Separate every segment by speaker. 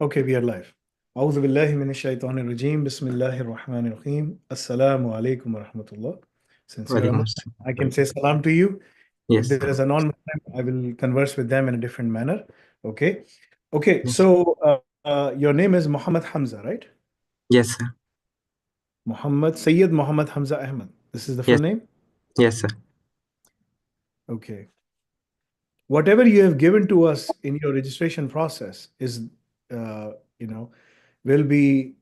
Speaker 1: Okay, we are live. أعوذ بالله من الشيطان الرجيم بسم الله الرحمن الرحيم السلام عليكم ورحمة الله. Since you're a
Speaker 2: Walaikum
Speaker 1: Muslim, I can say
Speaker 2: assalam.
Speaker 1: salam to you. If
Speaker 2: Yes,
Speaker 1: there is a non-Muslim, I will converse with them in a different manner. Okay. Okay,
Speaker 2: yes,
Speaker 1: so your name is Muhammad Hamza, right?
Speaker 2: yes, sir.
Speaker 1: Sayyid Muhammad Hamzah Ahmed. This is the full
Speaker 2: Yes,
Speaker 1: name?
Speaker 2: yes, sir.
Speaker 1: Okay. Whatever you have given to us in your registration process is, uh, you know, will be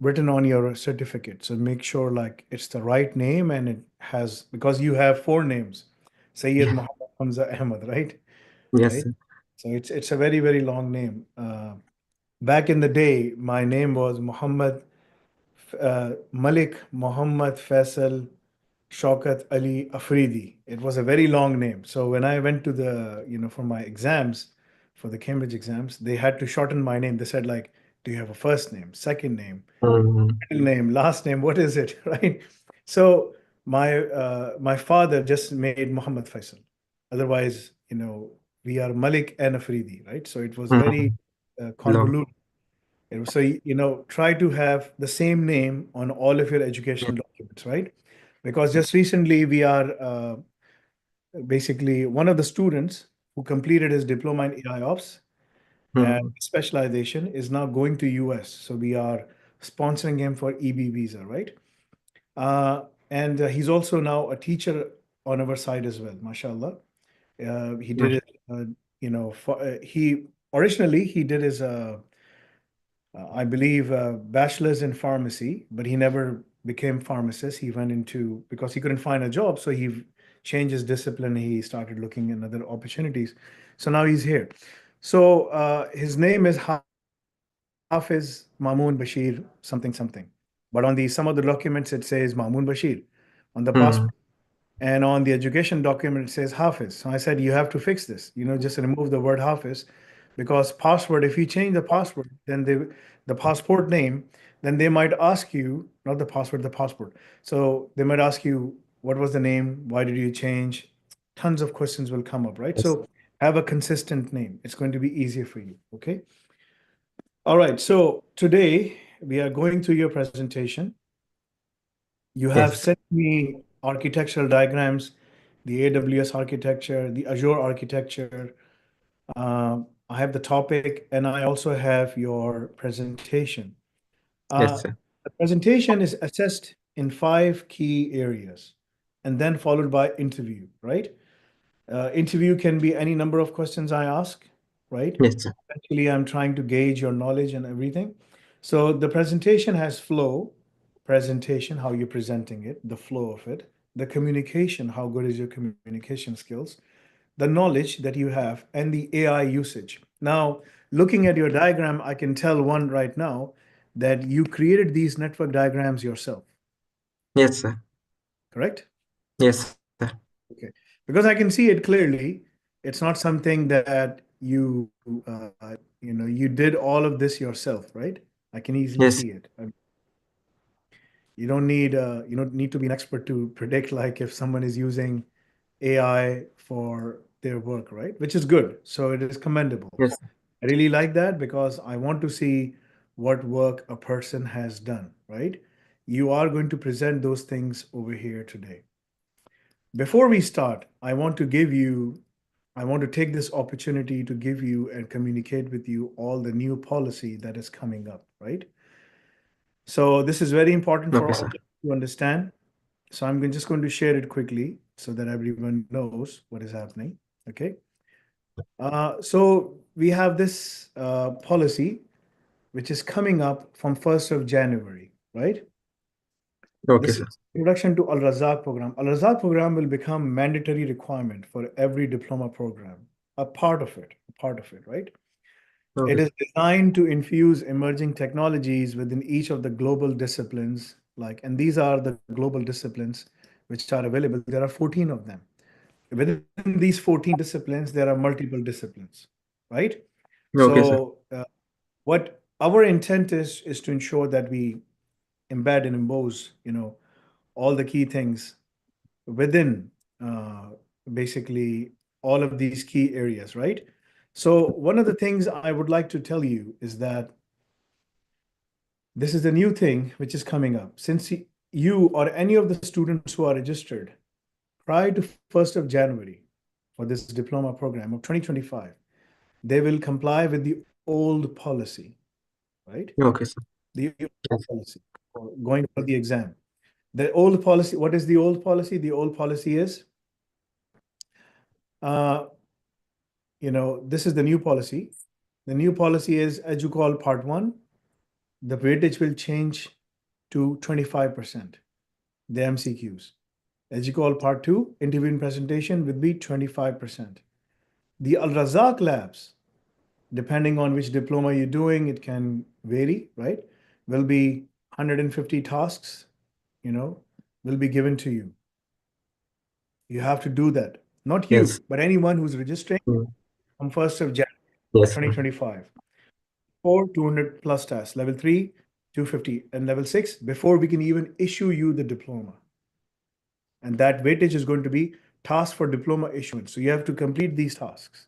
Speaker 1: written on your certificate. So make sure like it's the right name and it has, because you have four names, Sayyid
Speaker 2: Yeah.
Speaker 1: Muhammad Hamza Ahmed, right?
Speaker 2: Yes,
Speaker 1: Right.
Speaker 2: sir.
Speaker 1: So it's a very, very long name. Back in the day, my name was Muhammad Malik Muhammad Faisal Shaukat Ali Afridi. It was a very long name. So when I went to for my exams, for the Cambridge exams, they had to shorten my name. They said like, do you have a first name, second name,
Speaker 2: Mm,
Speaker 1: middle name, last name, what is it, right? So my father just made Muhammad Faisal. Otherwise, we are Malik and Afridi, right? So it was very
Speaker 2: mm, long.
Speaker 1: convoluted. So try to have the same name on all of your
Speaker 2: Yes.
Speaker 1: educational documents, right? Because just recently we are basically one of the students who completed his diploma in AI ops and
Speaker 2: Mm,
Speaker 1: specialization is now going to US. So we are sponsoring him for EB visa, right? And he's also now a teacher on our side as well, mashallah. He did
Speaker 2: Masha-
Speaker 1: it, he originally he did his, I believe, bachelor's in pharmacy, but he never became pharmacist. He went into, because he couldn't find a job, so he changed his discipline. He started looking at other opportunities. So now he's here. So his name is Hafiz Mamoon Bashir something something. But on the some of the documents it says Mamoon Bashir. On the
Speaker 2: mm,
Speaker 1: passport and on the education document it says Hafiz. So I said you have to fix this. Just remove the word Hafiz because password, if you change the password, then the passport name, then they might ask you, not the password, the passport. So they might ask you, what was the name? Why did you change? Tons of questions will come up, right?
Speaker 2: yes,
Speaker 1: So have a consistent name. It's going to be easier for you. Okay. All right, so today we are going through your presentation. You have
Speaker 2: yes,
Speaker 1: sent me architectural diagrams, the AWS architecture, the Azure architecture. I have the topic, and I also have your presentation.
Speaker 2: yes,
Speaker 1: Uh,
Speaker 2: sir.
Speaker 1: the presentation is assessed in 5 key areas, and then followed by interview, right? Interview can be any number of questions I ask, right?
Speaker 2: Yes, sir.
Speaker 1: Actually, I'm trying to gauge your knowledge and everything. So the presentation has flow, presentation, how you're presenting it, the flow of it, the communication, how good is your communication skills, the knowledge that you have, and the AI usage. Now, looking at your diagram, I can tell one right now that you created these network diagrams yourself,
Speaker 2: Yes, sir.
Speaker 1: correct?
Speaker 2: Yes, sir.
Speaker 1: Okay, because I can see it clearly. It's not something that you did all of this yourself, right? I can easily
Speaker 2: Yes,
Speaker 1: see it. You don't need to be an expert to predict like if someone is using AI for their work, right? Which is good. So it is commendable.
Speaker 2: yes,
Speaker 1: I really like that because I want to see what work a person has done, right? You are going to present those things over here today. Before we start, I want to take this opportunity to give you and communicate with you all the new policy that is coming up, right? So this is very important for
Speaker 2: okay,
Speaker 1: all
Speaker 2: sir.
Speaker 1: of you to understand. So just going to share it quickly so that everyone knows what is happening. Okay. So we have this policy which is coming up from 1st of January, right?
Speaker 2: Okay,
Speaker 1: This
Speaker 2: sir.
Speaker 1: is introduction to Al Razak program. Al Razak program will become mandatory requirement for every diploma program. A part of it, right?
Speaker 2: Okay,
Speaker 1: It is designed to infuse emerging technologies within each of the global disciplines, and these are the global disciplines which are available. There are 14 of them. Within these 14 disciplines, there are multiple disciplines, right?
Speaker 2: okay, sir.
Speaker 1: So, what our intent is to ensure that we embed and impose, all the key things within basically all of these key areas, right? So one of the things I would like to tell you is that this is a new thing which is coming up. Since you or any of the students who are registered prior to 1st of January for this diploma program of 2025, they will comply with the old policy, right?
Speaker 2: Okay, sir.
Speaker 1: The old
Speaker 2: Yes.
Speaker 1: policy for going for the exam. The old policy, what is the old policy? The old policy is, uh, this is the new policy. The new policy is EduQual Part 1. The weightage will change to 25%, the MCQs. EduQual Part 2, interview and presentation will be 25%. The Al Razak labs, depending on which diploma you're doing, it can vary, right? Will be 150 tasks, will be given to you. You have to do that. Not
Speaker 2: Yes.
Speaker 1: you, but anyone who's registering
Speaker 2: Mm.
Speaker 1: on 1st of January
Speaker 2: Yes, sir.
Speaker 1: 2025. For 200 plus tasks, level 3, 250, and level 6, before we can even issue you the diploma. And that weightage is going to be tasks for diploma issuance. So you have to complete these tasks.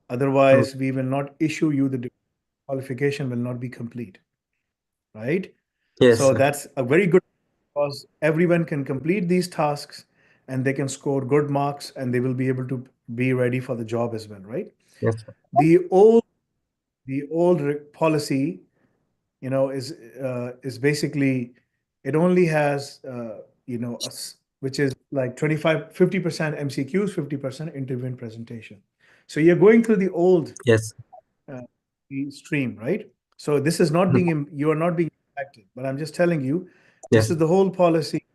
Speaker 2: Oh,
Speaker 1: Otherwise, we will not issue you the qualification will not be complete, right?
Speaker 2: yes,
Speaker 1: So
Speaker 2: sir.
Speaker 1: that's a very good because everyone can complete these tasks and they can score good marks and they will be able to be ready for the job as well, right?
Speaker 2: Yes, sir.
Speaker 1: The old policy, is basically it only has which is like 50% MCQs, 50% interview and presentation. So you're going through the old
Speaker 2: Yes.
Speaker 1: uh, stream, right? So this is not
Speaker 2: Mhm.
Speaker 1: you are not being impacted, but I'm just telling you, this
Speaker 2: Yes.
Speaker 1: is the whole policy.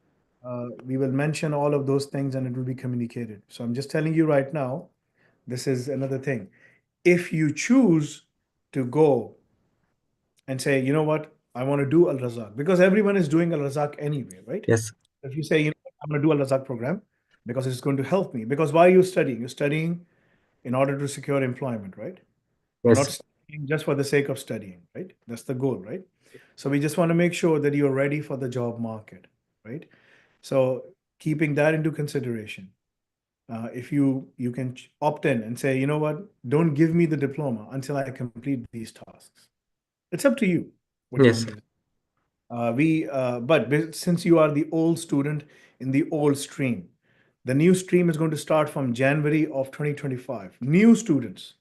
Speaker 1: We will mention all of those things and it will be communicated. So I'm just telling you right now, this is another thing. If you choose to go and say, you know what, I want to do Al Razak, because everyone is doing Al Razak anyway, right?
Speaker 2: Yes.
Speaker 1: If you say, I'm going to do Al Razak program because it's going to help me, because why are you studying? You're studying in order to secure employment, right? You're not
Speaker 2: Yes.
Speaker 1: studying just for the sake of studying, right? That's the goal, right? So we just want to make sure that you're ready for the job market, right? So keeping that into consideration, if you can opt in and say, you know what, don't give me the diploma until I complete these tasks. It's up to you what you
Speaker 2: Yes,
Speaker 1: want
Speaker 2: sir.
Speaker 1: to do. But since you are the old student in the old stream, the new stream is going to start from January of 2025. New students,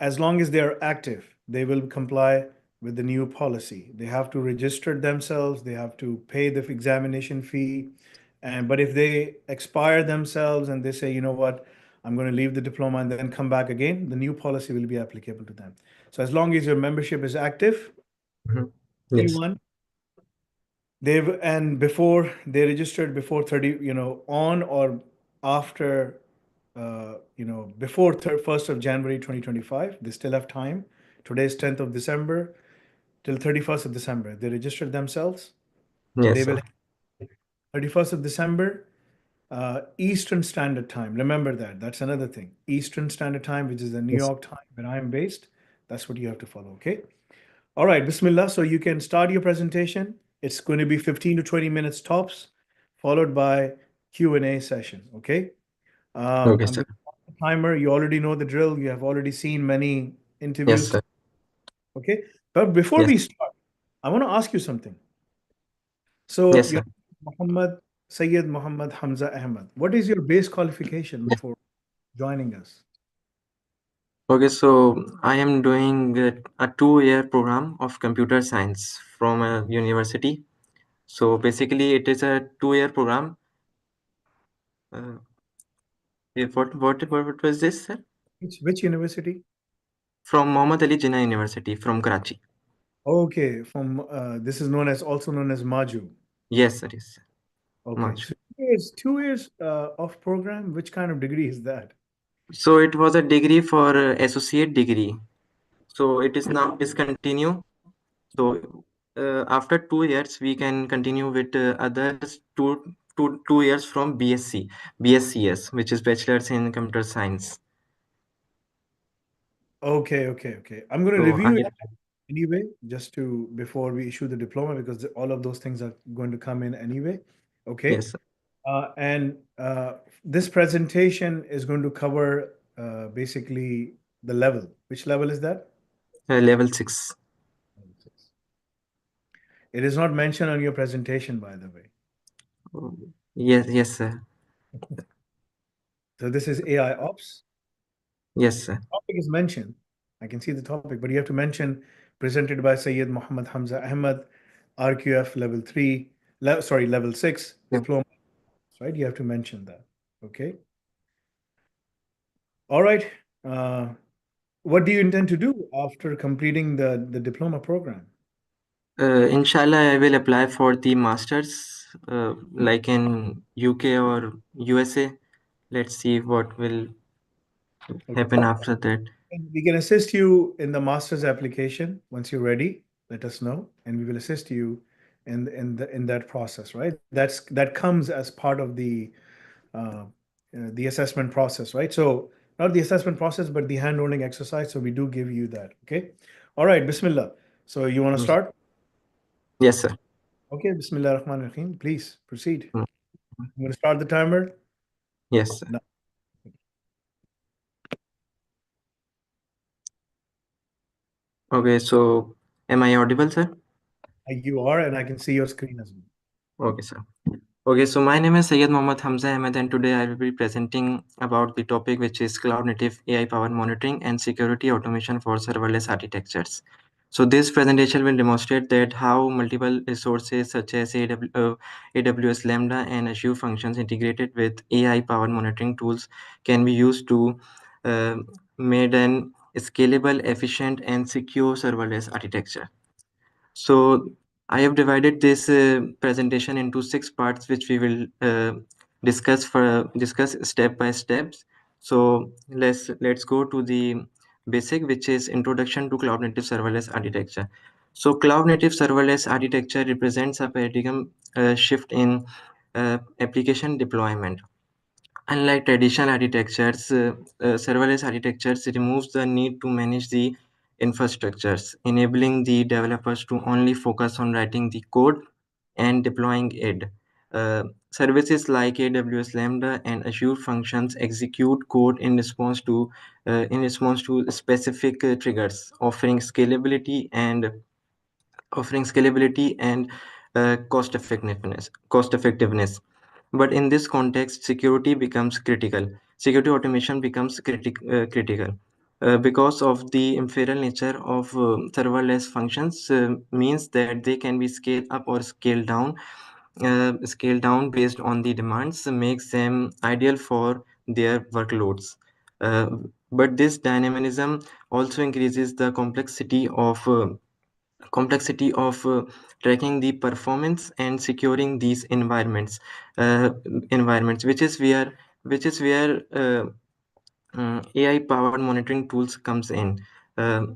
Speaker 1: as long as they are active, they will comply with the new policy. They have to register themselves, they have to pay the examination fee. But if they expire themselves and they say, you know what, I'm going to leave the diploma and then come back again, the new policy will be applicable to them. So as long as your membership is active,
Speaker 2: Mhm. Yes.
Speaker 1: anyone and before they registered before 30, on or after, before 1st of January 2025, they still have time. Today is 10th of December till 31st of December. They registered themselves.
Speaker 2: Yes,
Speaker 1: They will
Speaker 2: sir.
Speaker 1: have 31st of December, Eastern Standard Time. Remember that. That's another thing. Eastern Standard Time, which is the New
Speaker 2: Yes.
Speaker 1: York time where I'm based. That's what you have to follow. Okay. All right, Bismillah. So you can start your presentation. It's going to be 15 to 20 minutes tops, followed by Q&A session. Okay.
Speaker 2: Okay,
Speaker 1: I'm
Speaker 2: sir.
Speaker 1: going to start the timer. You already know the drill. You have already seen many
Speaker 2: Yes,
Speaker 1: interviews.
Speaker 2: sir.
Speaker 1: Okay. But before
Speaker 2: Yes.
Speaker 1: we start, I want to ask you something. So
Speaker 2: Yes,
Speaker 1: you're
Speaker 2: sir.
Speaker 1: Muhammad Sayyid Muhammad Hamzah Ahmed. What is your base qualification
Speaker 2: Yes.
Speaker 1: before joining us?
Speaker 2: Okay, so I am doing a 2-year program of computer science from a university. So basically, it is a 2-year program. Uh, what was this, sir?
Speaker 1: Which university?
Speaker 2: From Mohammad Ali Jinnah University from Karachi.
Speaker 1: Okay, from this is also known as Maju.
Speaker 2: Yes, sir. Yes, sir.
Speaker 1: Okay,
Speaker 2: Much.
Speaker 1: so 2 years of program. Which kind of degree is that?
Speaker 2: So it was a degree for associate degree. So it is now discontinue. So after 2 years, we can continue with others 2 years from BScs, which is Bachelor's in Computer Science.
Speaker 1: Okay. I'm going to
Speaker 2: So
Speaker 1: review it anyway, just to before we issue the diploma, because all of those things are going to come in anyway. Okay.
Speaker 2: yes,
Speaker 1: And this presentation is going to cover basically The level. Which level is that?
Speaker 2: Level 6.
Speaker 1: Level 6. It is not mentioned on your presentation, by the way.
Speaker 2: Oh, yes, yes, sir.
Speaker 1: So this is AI Ops.
Speaker 2: Yes, sir.
Speaker 1: Topic is mentioned. I can see the topic, but you have to mention presented by Sayyid Muhammad Hamzah Ahmed, RQF level 3, sorry, level 6,
Speaker 2: Yeah.
Speaker 1: diploma, right? You have to mention that. Okay. All right. Uh, what do you intend to do after completing the diploma program?
Speaker 2: Inshallah, I will apply for the masters, like in UK or USA. Let's see what will
Speaker 1: Okay.
Speaker 2: happen after that.
Speaker 1: And we can assist you in the master's application. Once you're ready, let us know, and we will assist you in that process, right? That comes as part of the assessment process, right? So not the assessment process, but the hand holding exercise. So we do give you that. Okay. All right. Bismillah. So you want to
Speaker 2: Mm.
Speaker 1: start?
Speaker 2: Yes, sir.
Speaker 1: Okay. Bismillah Rahman Rahim. Please proceed.
Speaker 2: Mm.
Speaker 1: I'm going to start the timer.
Speaker 2: Yes, sir.
Speaker 1: Now
Speaker 2: Okay, so am I audible, sir?
Speaker 1: you are, and I can see your screen as well.
Speaker 2: Okay, sir. Okay, so my name is Syed Mohammad Hamzah Ahmed, and today I will be presenting about the topic which is cloud native AI powered monitoring and security automation for serverless architectures. So this presentation will demonstrate that how multiple resources such as AWS Lambda and Azure functions integrated with AI powered monitoring tools can be used to uh, made an scalable, efficient, and secure serverless architecture. So I have divided this presentation into 6 parts, which we will discuss step by steps. So let's go to the basic, which is introduction to cloud native serverless architecture. So cloud native serverless architecture represents a paradigm shift in application deployment. Unlike traditional architectures, serverless architectures removes the need to manage the infrastructures, enabling the developers to only focus on writing the code and deploying it. Services like AWS Lambda and Azure functions execute code in response to specific triggers, offering scalability and cost effectiveness. But in this context, security becomes critical. Security automation becomes critical. Because of the ephemeral nature of serverless functions means that they can be scaled up or scaled down based on the demands, makes them ideal for their workloads. uh, but this dynamism also increases the complexity of tracking the performance and securing these environments, which is where AI powered monitoring tools comes in,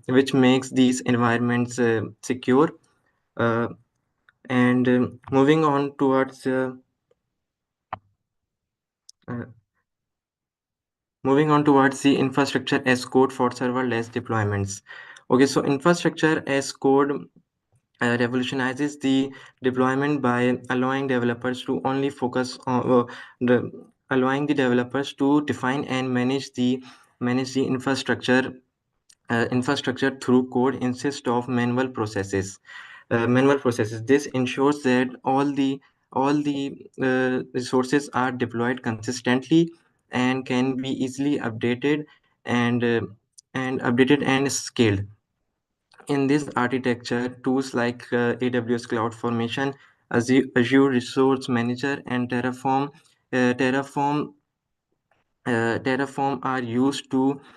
Speaker 2: which makes these environments secure. uh, and uh, moving on towards the infrastructure as code for serverless deployments. Okay, so infrastructure as code revolutionizes the deployment by the allowing the developers to define and manage the infrastructure through code instead of manual processes. This ensures that all the resources are deployed consistently and can be easily and uh, updated and scaled. In this architecture, tools like AWS CloudFormation, Azure Resource Manager, and Terraform are used for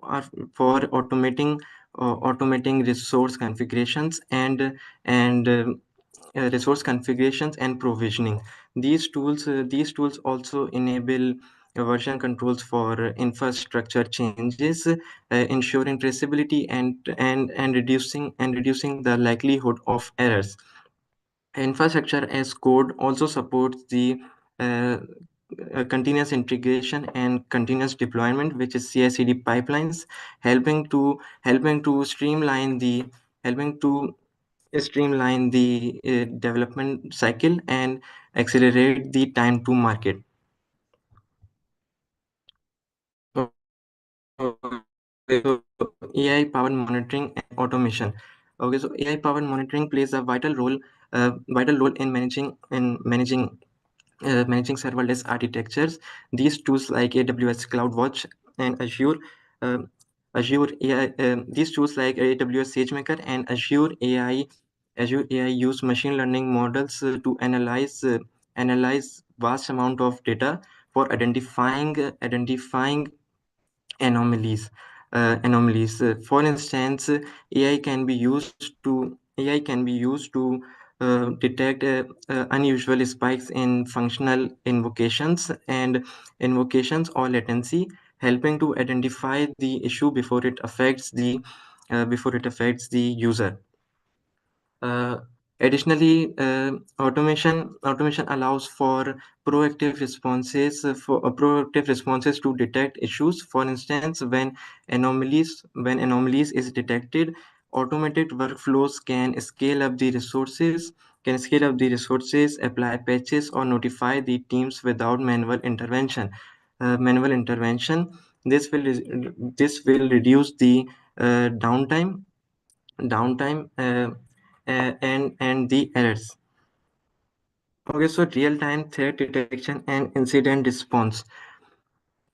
Speaker 2: automating and resource configurations and provisioning. These tools also enable version controls for infrastructure changes, ensuring traceability and reducing the likelihood of errors. Infrastructure as code also supports the uh, continuous integration and continuous deployment, which is CI/CD pipelines, helping to helping to streamline the development cycle and accelerate the time to market. so AI-powered monitoring and automation. Okay, so AI-powered monitoring plays a vital role in managing serverless architectures. These tools like AWS CloudWatch and uh, Azure AI, these tools like AWS SageMaker and Azure AI use machine learning models to analyze vast amount of data for identifying anomalies. For instance, AI can be used to detect unusual spikes in functional invocations or latency, helping to identify the issue before it affects the user. Uh, Additionally, automation allows for proactive responses to detect issues. For instance, when anomalies is detected, automated workflows can scale up the resources, apply patches, or notify the teams without manual intervention. Manual intervention. This will reduce the downtime downtime and the errors. Okay, so real-time threat detection and incident response.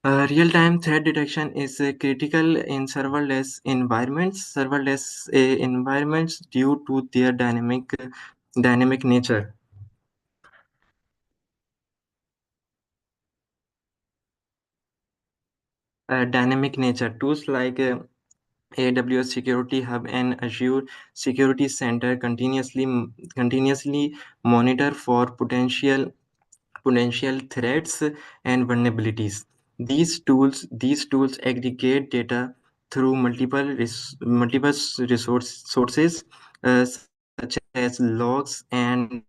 Speaker 2: Real-time threat detection is critical in serverless environments due to their dynamic nature. Tools like AWS Security Hub and Azure Security Center continuously monitor for potential threats and vulnerabilities. These tools aggregate data through multiple sources, such as logs and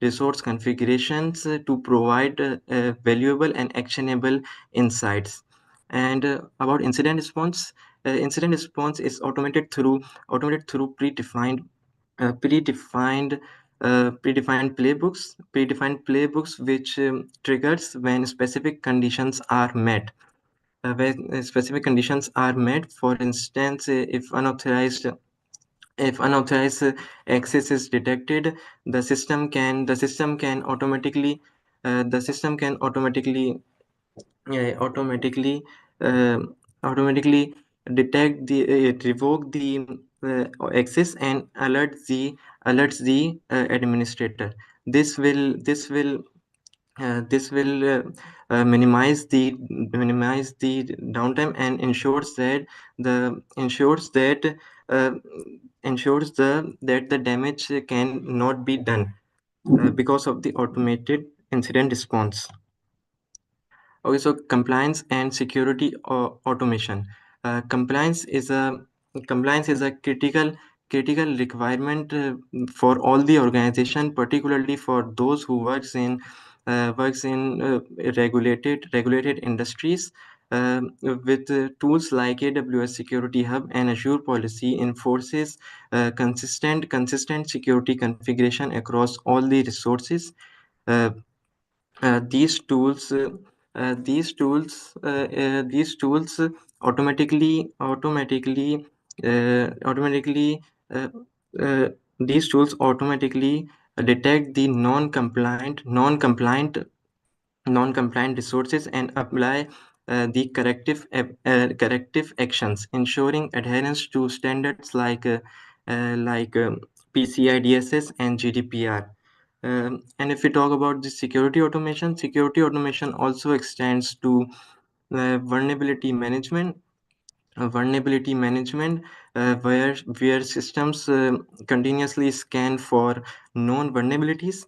Speaker 2: resource configurations to provide valuable and actionable insights. And about incident response is automated through uh, predefined predefined playbooks which triggers when specific conditions are met. For instance, if unauthorized access is detected, the system can automatically uh, automatically detect the revoke the access and alerts the administrator. This will minimize the downtime and the ensures that uh, the damage can not be done because of the automated incident response. Okay, so compliance and security automation. Compliance is a critical requirement for all the organization, particularly for those who works in regulated industries. With tools like AWS Security Hub and Azure Policy enforces consistent security configuration across all the resources. Uh, these tools automatically uh, uh, these tools automatically detect the non-compliant resources and apply the corrective actions, ensuring adherence to standards like PCI DSS and GDPR. And if we talk about the security automation also extends to vulnerability management, where systems continuously scan for known vulnerabilities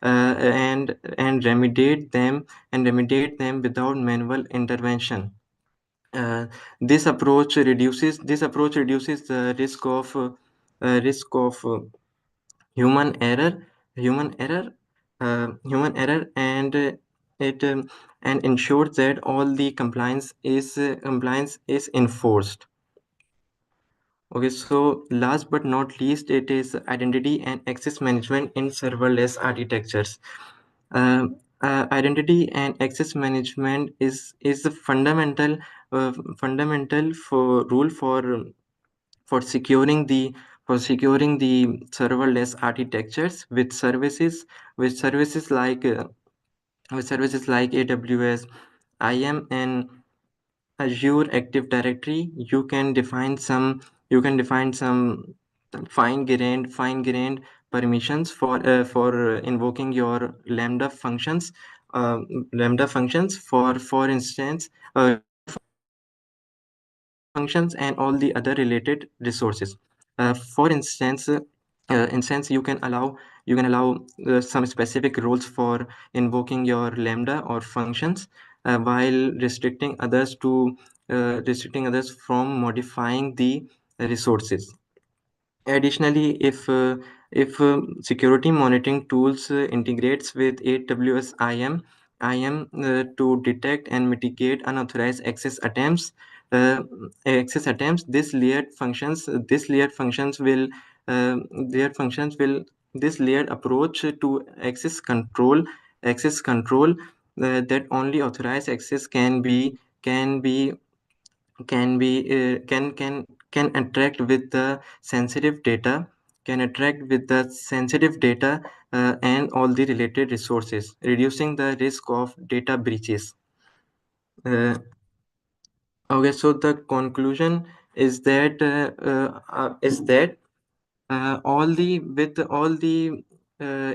Speaker 2: and remediate them without manual intervention. Uh, this approach reduces the risk of human error human error human error it and ensures that all the compliance is enforced. Okay, so last but not least, it is identity and access management in serverless architectures. identity and access management is the fundamental for rule for securing the serverless architectures with services like AWS, IAM, and Azure Active Directory. You can define some fine-grained permissions for invoking your uh, Lambda functions, for instance, functions and all the other related resources. For instance, you can allow some specific rules for invoking your Lambda or functions, while restricting others from modifying the resources. Additionally, if security monitoring tools integrates with AWS IAM to detect and mitigate unauthorized uh, access attempts, uh, layered functions will this layered approach to access control that only authorized access can be can interact with the sensitive data and all the related resources, reducing the risk of data breaches. uh, okay, so the conclusion is that all the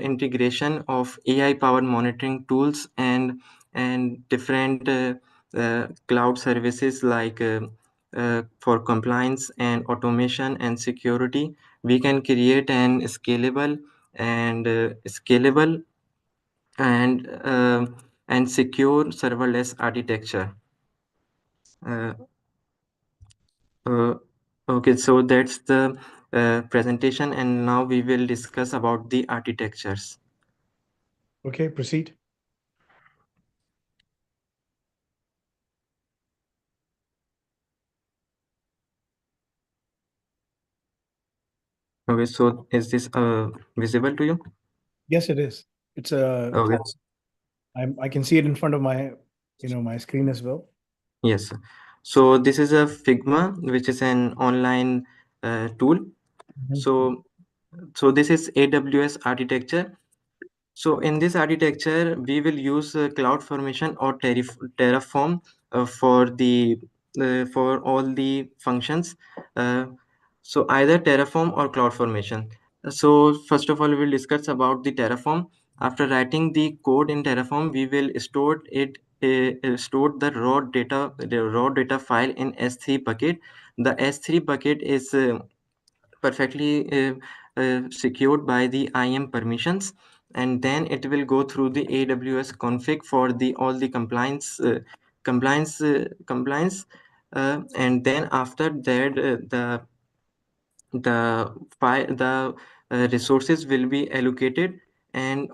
Speaker 2: integration of AI powered monitoring tools and different cloud services like for compliance and automation and security, we can create an scalable and uh, and secure serverless architecture. Uh, uh, okay, so that's the presentation, and now we will discuss about the architectures.
Speaker 1: Okay, proceed.
Speaker 2: Okay, so is this visible to you?
Speaker 1: Yes, it is. It's
Speaker 2: Okay,
Speaker 1: I can see it in front of my screen as well.
Speaker 2: yes. So this is a Figma, which is an online tool.
Speaker 1: Mhm.
Speaker 2: So this is AWS architecture. So in this architecture, we will use CloudFormation or Terraform for all the functions. Uh, so either Terraform or CloudFormation. So first of all, we will discuss about the Terraform. After writing the code in Terraform, we will store the raw data file in S3 bucket. The S3 bucket is perfectly secured by the IAM permissions, and then it will go through the AWS config for the all the compliance, and then after that the resources will be allocated, and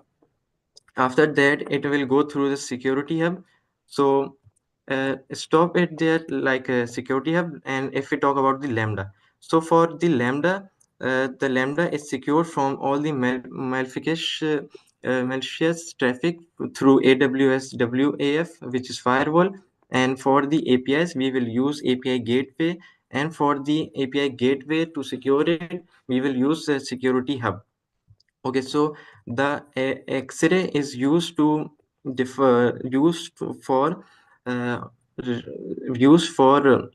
Speaker 2: after that it will go through the security hub. So stop it there, like a security hub. And if we talk about the Lambda, so for the Lambda is secure from all the malicious traffic through AWS WAF, which is firewall. And for the APIs, we will use API gateway, and for the API gateway to secure it, we will use a security hub. Okay, so the X-ray is uh, used for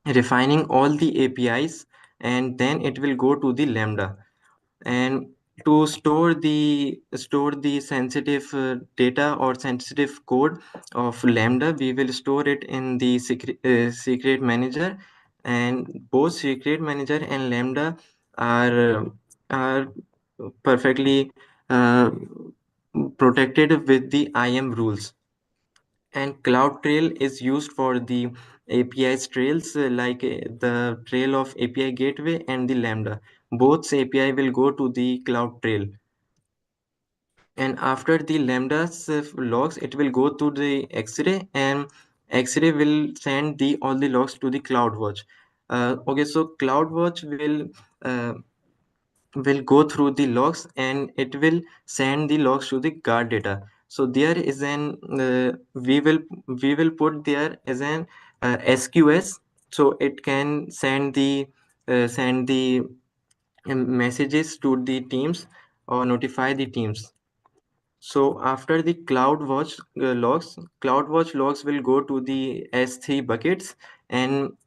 Speaker 2: refining all the APIs, and then it will go to the Lambda. And to store the sensitive data or sensitive code of Lambda, we will store it in the secret manager. And both secret manager and Lambda are perfectly uh, protected with the IAM rules. And CloudTrail is used for the API's trails, the trail of API gateway and the Lambda. Both API will go to the CloudTrail. And after the Lambda's logs, it will go to the X-ray, and X-ray will send the all the logs to the CloudWatch. Okay, so CloudWatch will go through the logs, and it will send the logs to the guard data. So there is an we will put there as an SQS, so it can send the messages to the teams or notify the teams. So after the CloudWatch logs will go to the S3 buckets, and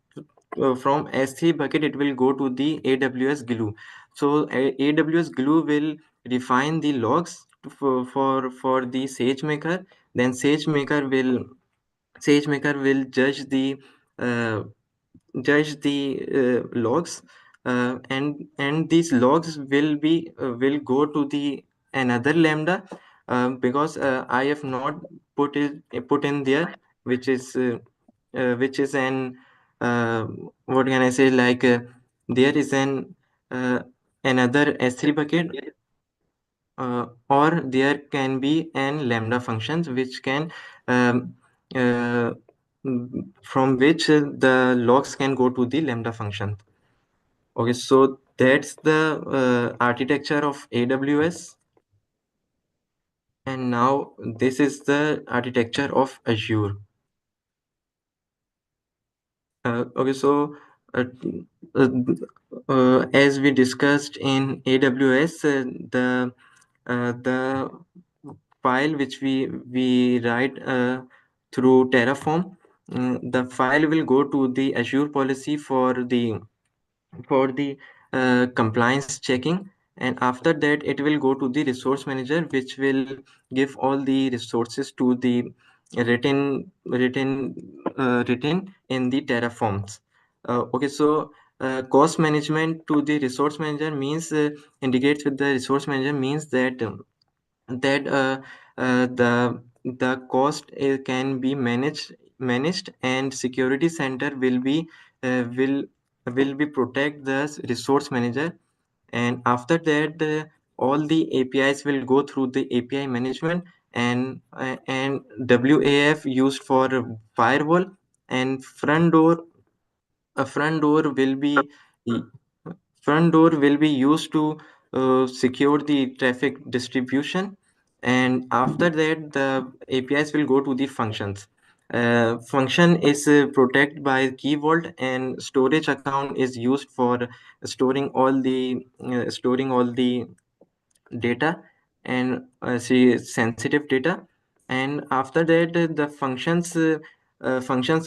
Speaker 2: from S3 bucket it will go to the AWS Glue. So AWS Glue will refine the logs for the SageMaker. Then SageMaker will uh, judge the logs, and these logs will go to the another lambda, because I have not put in there, which is an what can I say, like there is an another S3 bucket, or there can be an lambda functions which can um, uh, from which the logs can go to the lambda function. Okay, so that's the architecture of AWS, and now this is the architecture of Azure. Okay, so uh, uh, as we discussed in AWS, the file which we write through Terraform, the file will go to the Azure policy for the compliance checking, and after that it will go to the resource manager, which will give all the resources to the written in the Terraforms. Okay, so cost management to the resource manager means integrates with the resource manager means that the cost can be managed, and security center will be protect the resource manager. And after that, all the APIs will go through the API management, and WAF used for firewall, and a front door will be used to secure the traffic distribution. And after that, the APIs will go to the functions. Function is protected by key vault, and storage account is used for storing all the data, and see sensitive data. And after that, the functions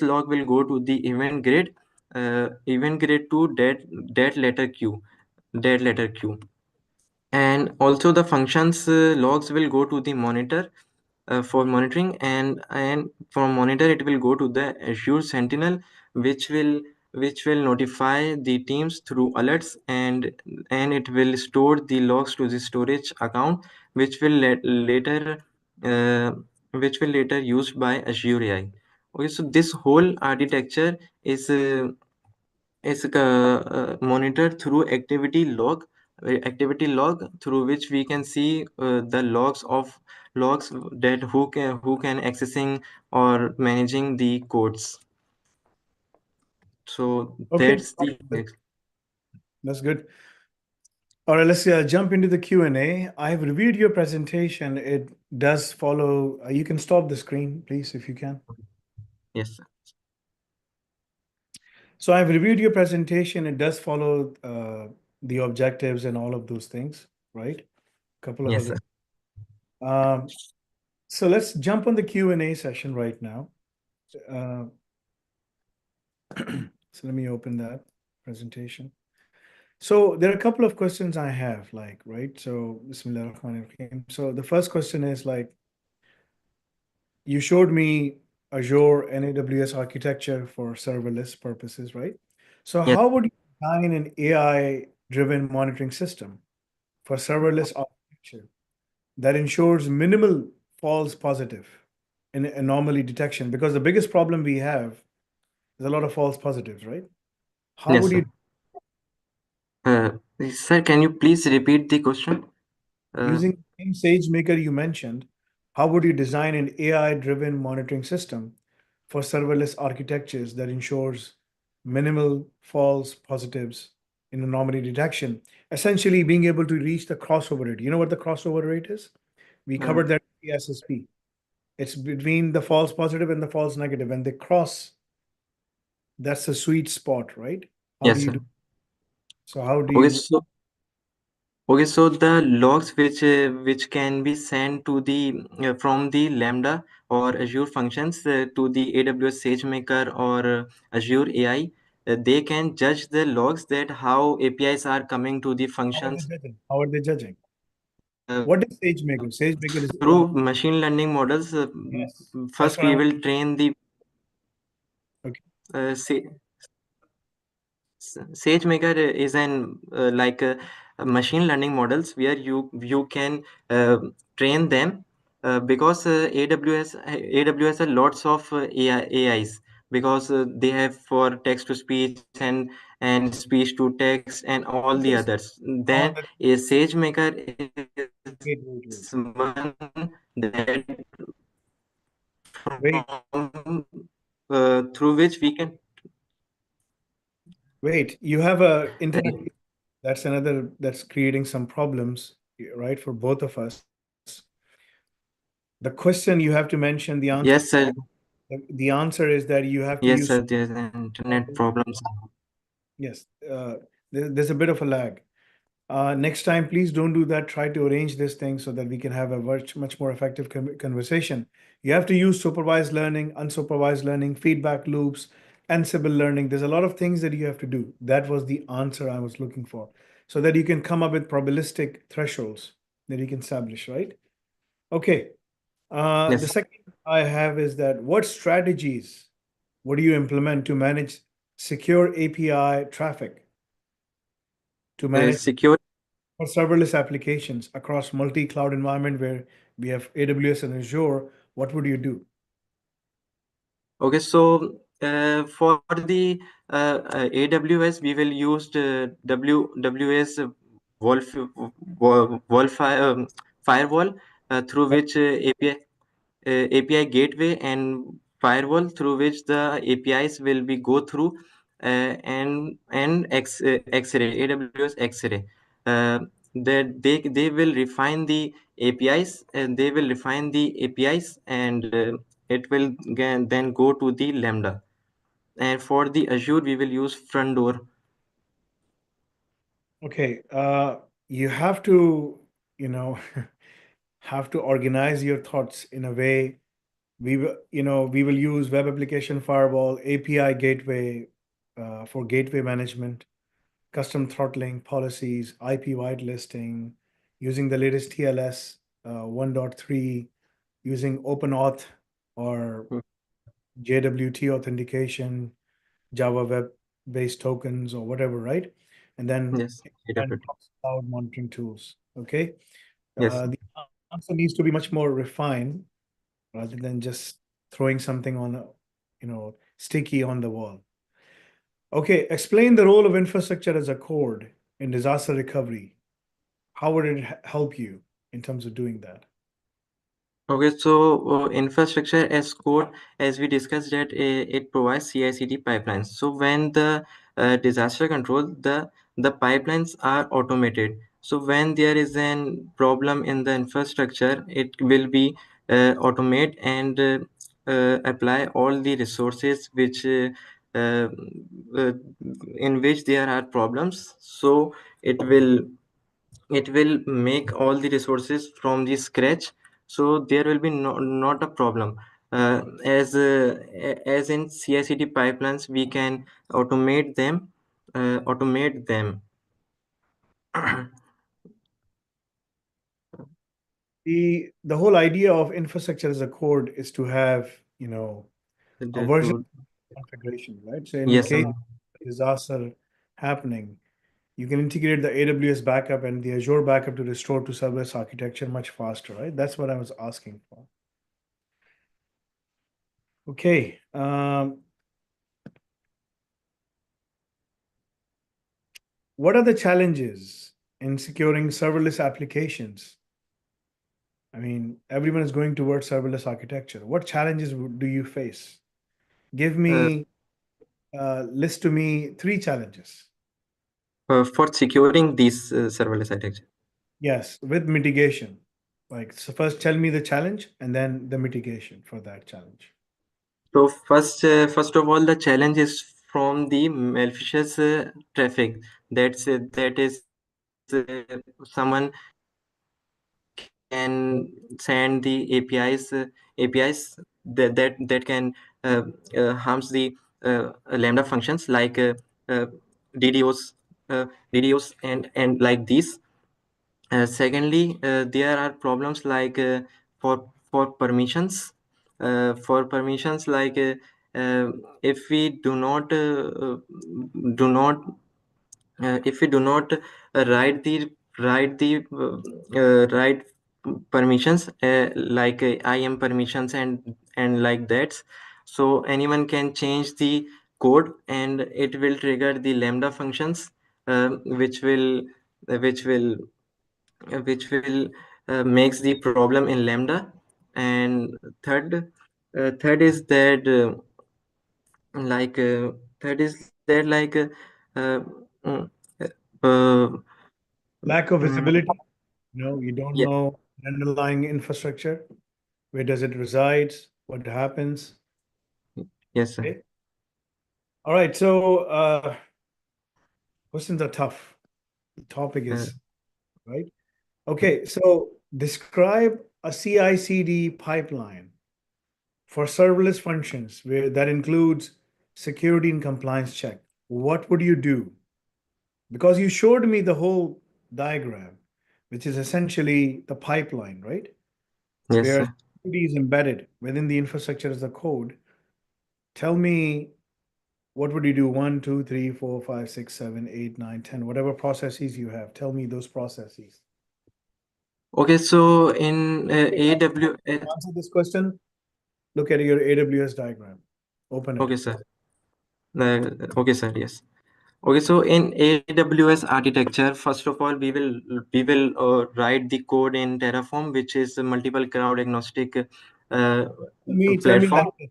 Speaker 2: log will go to the event grid to dead letter queue. And also the functions logs will go to the monitor for monitoring, and from monitor it will go to the Azure Sentinel, which will notify the teams through alerts, and it will store the logs to the storage account, which will uh, later used by Azure AI. Okay, so this whole architecture is monitored through activity log, through which we can see the logs that who can accessing or managing the codes. So
Speaker 1: Okay,
Speaker 2: that's the
Speaker 1: that's good. All right, let's jump into the Q&A. I've reviewed your presentation. It does follow. You can stop the screen, please, if you can.
Speaker 2: yes, sir.
Speaker 1: So I've reviewed your presentation. It does follow the objectives and all of those things, right? A couple of
Speaker 2: Yes,
Speaker 1: other.
Speaker 2: sir.
Speaker 1: So let's jump on the Q&A session right now. Uh, so let me open that presentation. So there are a couple of questions I have, like, right? So Bismillah ar-Rahman ar-Rahim. So the first question is like, you showed me Azure and AWS architecture for serverless purposes, right? So
Speaker 2: Yes.
Speaker 1: how would you design an AI-driven monitoring system for serverless architecture that ensures minimal false positive in anomaly detection? Because the biggest problem we have is a lot of false positives, right? How
Speaker 2: Yes,
Speaker 1: would
Speaker 2: sir.
Speaker 1: you,
Speaker 2: uh, Sir, can you please repeat the question? uh,
Speaker 1: using the same SageMaker you mentioned, how would you design an AI-driven monitoring system for serverless architectures that ensures minimal false positives in anomaly detection? Essentially being able to reach the crossover rate. You know what the crossover rate is? We
Speaker 2: Uh,
Speaker 1: covered that in the SSP. It's between the false positive and the false negative. When they cross, that's a sweet spot, right? How do
Speaker 2: yes,
Speaker 1: you
Speaker 2: sir.
Speaker 1: do? So how do
Speaker 2: Okay,
Speaker 1: you?
Speaker 2: so okay, so the logs which can be sent to the from the Lambda or Azure functions to the AWS SageMaker or Azure AI, they can judge the logs that how APIs are coming to the
Speaker 1: How are they
Speaker 2: functions
Speaker 1: judging? How are they judging?
Speaker 2: uh,
Speaker 1: What is SageMaker? SageMaker is
Speaker 2: through machine learning models.
Speaker 1: yes. That's
Speaker 2: First,
Speaker 1: what I
Speaker 2: we
Speaker 1: want.
Speaker 2: will train the
Speaker 1: Okay.
Speaker 2: say SageMaker is an like machine learning models where you can train them because AWS has lots of AIs because they have for text to speech and speech to text and all
Speaker 1: This
Speaker 2: the
Speaker 1: is
Speaker 2: others.
Speaker 1: how
Speaker 2: Then
Speaker 1: the
Speaker 2: a SageMaker
Speaker 1: wait.
Speaker 2: is one that
Speaker 1: Wait,
Speaker 2: from through which we can
Speaker 1: wait. You have a
Speaker 2: uh,
Speaker 1: internet. That's another that's creating some problems, right, for both of us. The question you have to mention the answer.
Speaker 2: yes sir.
Speaker 1: The answer is that you have to
Speaker 2: Yes,
Speaker 1: use.
Speaker 2: sir, there's internet problems.
Speaker 1: Yes, there's a bit of a lag. Next time, please don't do that. Try to arrange this thing so that we can have a much more effective conversation. You have to use supervised learning, unsupervised learning, feedback loops, Ansible learning. There's a lot of things that you have to do. That was the answer I was looking for, so that you can come up with probabilistic thresholds that you can establish, right? Okay. The
Speaker 2: Yes,
Speaker 1: second I have is that what strategies would you implement to manage secure API traffic, to manage
Speaker 2: secure.
Speaker 1: for serverless applications across multi-cloud environment where we have AWS and Azure? What would you do?
Speaker 2: Okay, so for the AWS, we will use the WS Wolf Wolf firewall through which API gateway and firewall through which the APIs will be go through and X-ray AWS X-ray that they will refine the APIs and they will refine the APIs and it will then go to the Lambda. And for the Azure, we will use front door.
Speaker 1: Okay, you have to, you know, have to organize your thoughts in a way. We will use web application firewall, API gateway for gateway management, custom throttling policies, IP whitelisting, using the latest TLS 1.3, using OpenAuth or
Speaker 2: Mm,
Speaker 1: JWT authentication, Java web-based tokens or whatever, right? And then
Speaker 2: yes, AWT.
Speaker 1: cloud monitoring tools. Okay.
Speaker 2: Yes.
Speaker 1: The answer needs to be much more refined rather than just throwing something on a, sticky on the wall. Okay. Explain the role of infrastructure as a code in disaster recovery. How would it help you in terms of doing that?
Speaker 2: Okay, so infrastructure as code, as we discussed, that it provides CI/CD pipelines. So when the disaster control, the pipelines are automated. So when there is an problem in the infrastructure, it will be automate and apply all the resources which uh, uh, in which there are problems. So it will it will make all the resources from the scratch, so there will be not a problem as in CI/CD pipelines we can automate them.
Speaker 1: The whole idea of infrastructure as a code is to have, a version
Speaker 2: To
Speaker 1: configuration, right? So in
Speaker 2: yes
Speaker 1: case of disaster happening, you can integrate the AWS backup and the Azure backup to restore to serverless architecture much faster, right? That's what I was asking for. Okay. What are the challenges in securing serverless applications? I mean, everyone is going towards serverless architecture. What challenges do you face? Give
Speaker 2: uh,
Speaker 1: me, list to me three challenges.
Speaker 2: for securing these serverless architecture.
Speaker 1: Yes, with mitigation. Like, so first tell me the challenge and then the mitigation for that challenge.
Speaker 2: So first of all, the challenge is from the malicious traffic. That is someone can send the APIs that can harms the Lambda functions like DDoS, and like these. Secondly, there are problems like for permissions. For permissions, like if we do not if we do not write permissions like IAM permissions and like that, so anyone can change the code and it will trigger the Lambda functions, which will which will makes the problem in Lambda. And third is that like third is that like uh, mm, uh,
Speaker 1: Lack of
Speaker 2: mm,
Speaker 1: visibility. You don't
Speaker 2: yeah,
Speaker 1: know underlying infrastructure. Where does it resides? What happens?
Speaker 2: yes sir.
Speaker 1: Okay. All right. So questions are tough. The topic
Speaker 2: uh,
Speaker 1: is right. Okay. So describe a CI/CD pipeline for serverless functions where that includes security and compliance check. What would you do? Because you showed me the whole diagram, which is essentially the pipeline, right?
Speaker 2: yes
Speaker 1: Where
Speaker 2: sir.
Speaker 1: security is embedded within the infrastructure as a code. Tell me, what would you do? One, two, three, four, five, six, seven, eight, nine, 10, whatever processes you have. Tell me those processes.
Speaker 2: Okay, so in
Speaker 1: Okay,
Speaker 2: AWS.
Speaker 1: to answer this question, look at your AWS diagram. Open it.
Speaker 2: Okay sir. Okay sir, yes. Okay, so in AWS architecture, first of all, we will write the code in Terraform, which is a multiple cloud agnostic
Speaker 1: Tell me
Speaker 2: platform.
Speaker 1: like this.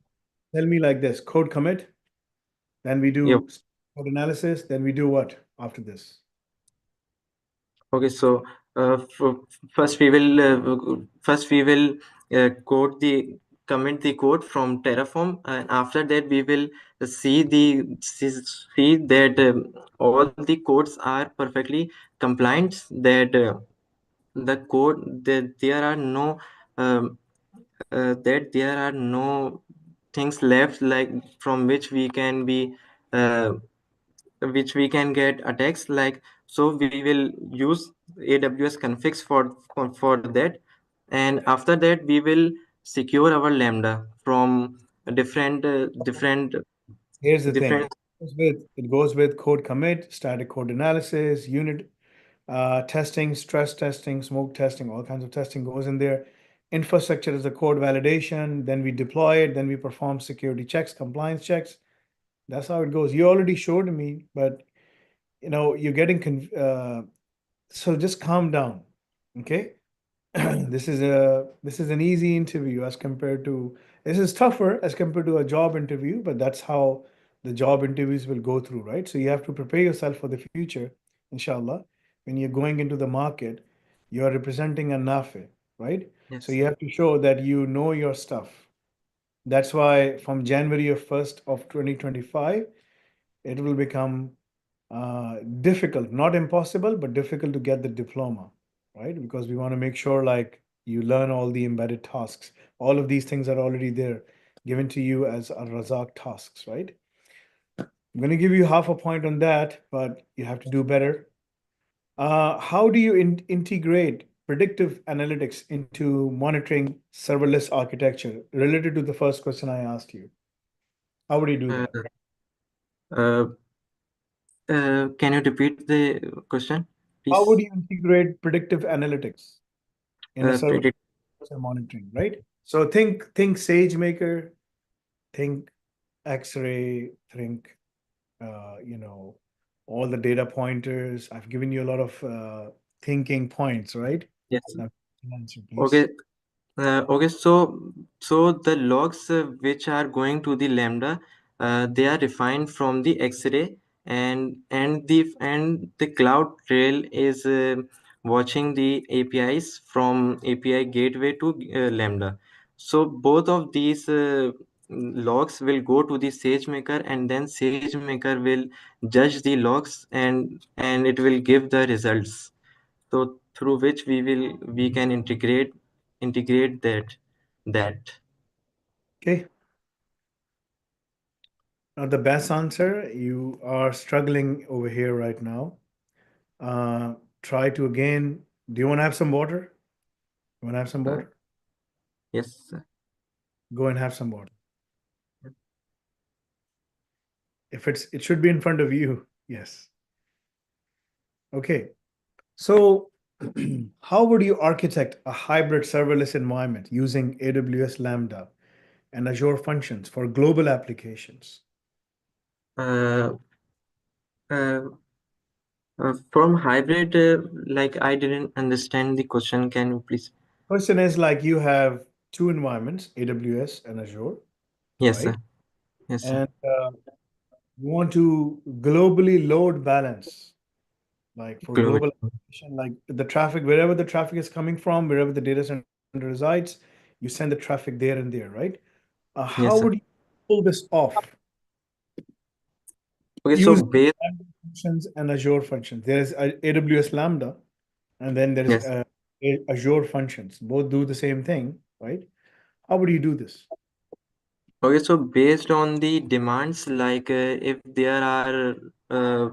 Speaker 1: Tell me like this. Code commit. Then we
Speaker 2: Yep.
Speaker 1: do code analysis. Then we do what after this?
Speaker 2: Okay, so first we will code the commit the code from Terraform, and after that we will see that all the codes are perfectly compliant. That the code that um, there are no things left like from uh, which we can get attacks like. So we will use AWS configs for that, and after that we will secure our Lambda from different
Speaker 1: Here's the thing.
Speaker 2: different.
Speaker 1: It goes with code commit, static code analysis, unit testing, stress testing, smoke testing, all kinds of testing goes in there. Infrastructure is the code validation. Then we deploy it. Then we perform security checks, compliance checks. That's how it goes. You already showed me, but you're getting so just calm down. Okay. This is an easy interview as compared to this is tougher as compared to a job interview, but that's how the job interviews will go through, right? So you have to prepare yourself for the future, inshallah. When you're going into the market, you are representing a Nafi, right? So
Speaker 2: Yes.
Speaker 1: you have to show that you know your stuff. That's why from January 1st of 2025, it will become difficult, not impossible, but difficult to get the diploma, right? Because we want to make sure like you learn all the embedded tasks. All of these things are already there, given to you as a Razak tasks, right? I'm going to give you half a point on that, but you have to do better. How do you integrate predictive analytics into monitoring serverless architecture related to the first question I asked you? How would you do
Speaker 2: uh,
Speaker 1: that?
Speaker 2: uh, can you repeat the question
Speaker 1: How would
Speaker 2: please?
Speaker 1: you integrate predictive analytics in a server
Speaker 2: Predict.
Speaker 1: monitoring, right? So think SageMaker, think X-ray, think all the data pointers. I've given you a lot of thinking points, right?
Speaker 2: Yes.
Speaker 1: Now answer, please.
Speaker 2: Okay. Okay, so the logs which are going to the Lambda, they are refined from the X-ray, and the cloud trail is watching the APIs from API gateway to Lambda. So both of these logs will go to the SageMaker, and then SageMaker will judge the logs, and it will give the results. So through which we can integrate that.
Speaker 1: Okay. Now the best answer, you are struggling over here right now. Uh, Try to again. Do you want to have some water? You want to have some
Speaker 2: Uh,
Speaker 1: water?
Speaker 2: yes, sir.
Speaker 1: Go and have some water. If it should be in front of you. Yes. Okay. So, how would you architect a hybrid serverless environment using AWS Lambda and Azure Functions for global applications?
Speaker 2: Uh, uh, from hybrid, like I didn't understand the question. Can you please?
Speaker 1: Question is like you have two environments, AWS and Azure,
Speaker 2: Yes, sir.
Speaker 1: right?
Speaker 2: Yes, sir.
Speaker 1: And you want to globally load balance, like for
Speaker 2: Global.
Speaker 1: global application, like the traffic, wherever the traffic is coming from, wherever the data center resides, you send the traffic there and there, right? How
Speaker 2: Yes, sir.
Speaker 1: would you pull this off?
Speaker 2: Okay, so
Speaker 1: Use
Speaker 2: base.
Speaker 1: Lambda functions and Azure functions. There is AWS Lambda, and then there is
Speaker 2: Yes.
Speaker 1: Azure functions. Both do the same thing, right? How would you do this?
Speaker 2: Okay, so based on the demands, like if there are uh,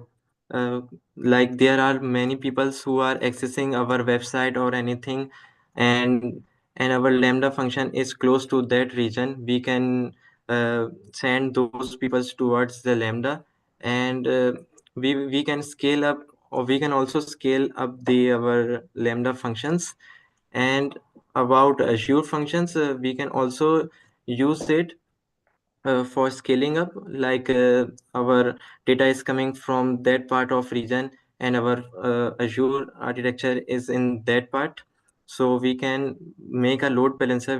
Speaker 2: uh, like there are many people who are accessing our website or anything, and our Lambda function is close to that region, we can send those people towards the Lambda, and we can scale up, or we can also scale up the our Lambda functions. And about Azure functions, we can also use it for scaling up, like our data is coming from that part of region, and our Azure architecture is in that part, so we can make a load balancer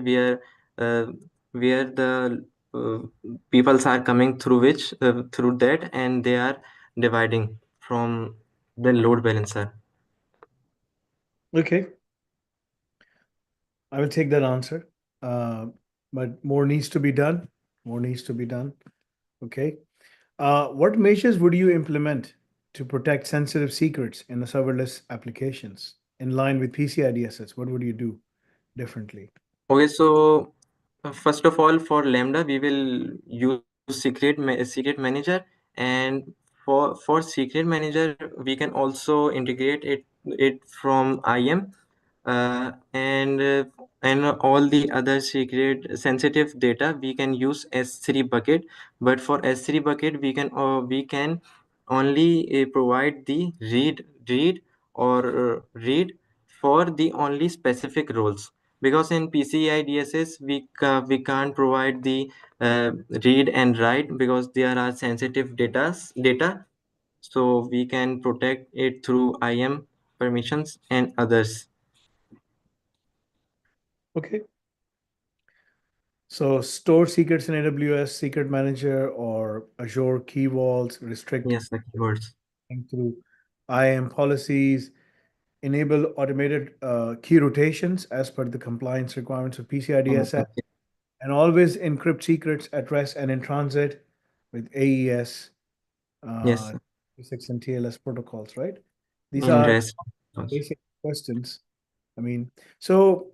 Speaker 2: uh, where the uh, peoples are coming through which through that, and they are dividing from the load balancer.
Speaker 1: Okay, I will take that answer. Uh, but more needs to be done. More needs to be done. Okay. What measures would you implement to protect sensitive secrets in the serverless applications in line with PCI DSS? What would you do differently?
Speaker 2: Okay, so first of all, for Lambda, we will use secret manager, and for secret manager, we can also integrate it from IM, and all the other secret sensitive data we can use S3 bucket. But for S3 bucket, we can only provide the read for the only specific roles, because in PCI DSS we can't provide the read and write, because there are sensitive data, so we can protect it through IM permissions and others.
Speaker 1: Okay. So store secrets in AWS Secret Manager or Azure Key Vaults, restrict
Speaker 2: Yes, the keywords.
Speaker 1: through IAM policies, enable automated key rotations as per the compliance requirements of PCI DSS,
Speaker 2: Okay.
Speaker 1: and always encrypt secrets at rest and in transit with AES,
Speaker 2: Yes,
Speaker 1: uh, 6 and TLS protocols, right? These
Speaker 2: in
Speaker 1: are
Speaker 2: rest also.
Speaker 1: basic questions. I mean, so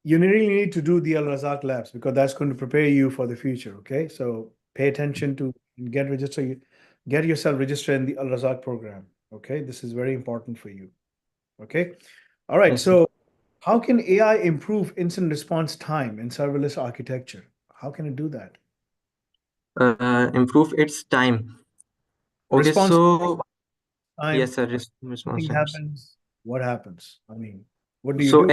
Speaker 1: you really need to do the Al Razak labs because that's going to prepare you for the future. Okay, so pay attention to get registered. Get yourself registered in the Al Razak program. Okay, this is very important for you. Okay, all right.
Speaker 2: Yes, sir.
Speaker 1: So, how can AI improve incident response time in serverless architecture? How can it do that?
Speaker 2: Improve its time. Okay,
Speaker 1: Response
Speaker 2: so
Speaker 1: time.
Speaker 2: yes, sir. Response
Speaker 1: Something
Speaker 2: times.
Speaker 1: happens. What happens? I mean, what do you
Speaker 2: So
Speaker 1: do?